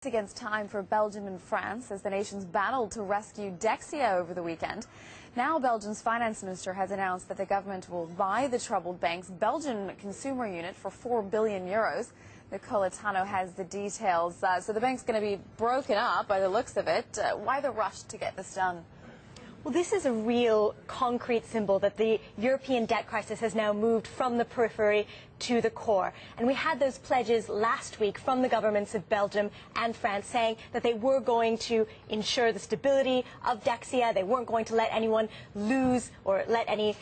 Against time for Belgium and France as the nations battled to rescue Dexia over the weekend. Now Belgium's finance minister has announced that the government will buy the troubled bank's Belgian consumer unit for €4 billion. Nicole Itano has the details. So the bank's going to be broken up by the looks of it. Why the rush to get this done? Well, this is a real concrete symbol that the European debt crisis has now moved from the periphery to the core. And we had those pledges last week from the governments of Belgium and France saying that they were going to ensure the stability of Dexia. They weren't going to let anyone lose or let any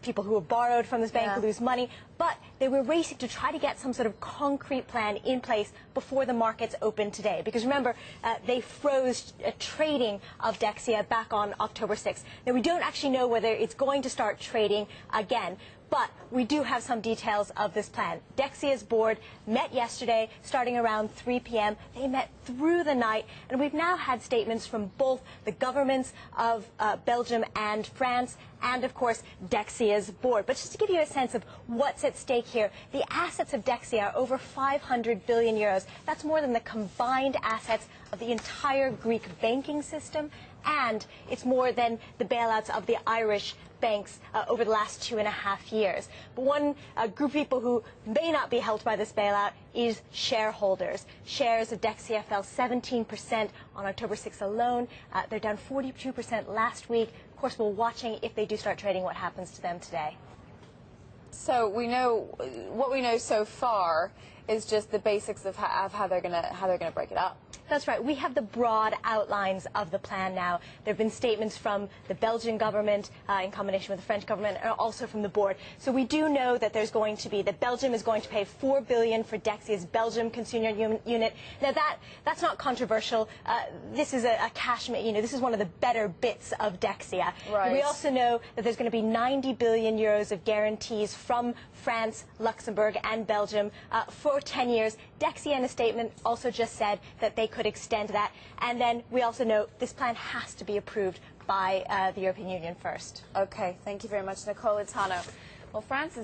people who were borrowed from this bank lose money. But they were racing to try to get some sort of concrete plan in place before the markets opened today. Because remember, they froze trading of Dexia back on October 6th. Now, we don't actually know whether it's going to start trading again. But we do have some details of this plan. Dexia's board met yesterday, starting around 3 p.m. They met through the night, and we've now had statements from both the governments of Belgium and France, and of course Dexia's board. But just to give you a sense of what's at stake here, the assets of Dexia are over €500 billion. That's more than the combined assets of the entire Greek banking system, and it's more than the bailouts of the Irish banks over the last 2.5 years. But one group of people who may not be helped by this bailout is shareholders. Shares of Dexia fell 17% on October 6th alone. They're down 42% last week. Of course, we're watching if they do start trading what happens to them today. So we know what we know so far is just the basics of how they're gonna break it up. That's right. We have the broad outlines of the plan now. There have been statements from the Belgian government in combination with the French government and also from the board. So we do know that there's going to be, that Belgium is going to pay $4 billion for Dexia's Belgium consumer unit. Now that's not controversial. This is a cash, this is one of the better bits of Dexia. Right. We also know that there's going to be €90 billion of guarantees from France, Luxembourg and Belgium for 10 years. Dexia in a statement also just said that they could extend that. And then we also know this plan has to be approved by the European Union first. Okay, thank you very much, Nicole Itano. Well, France is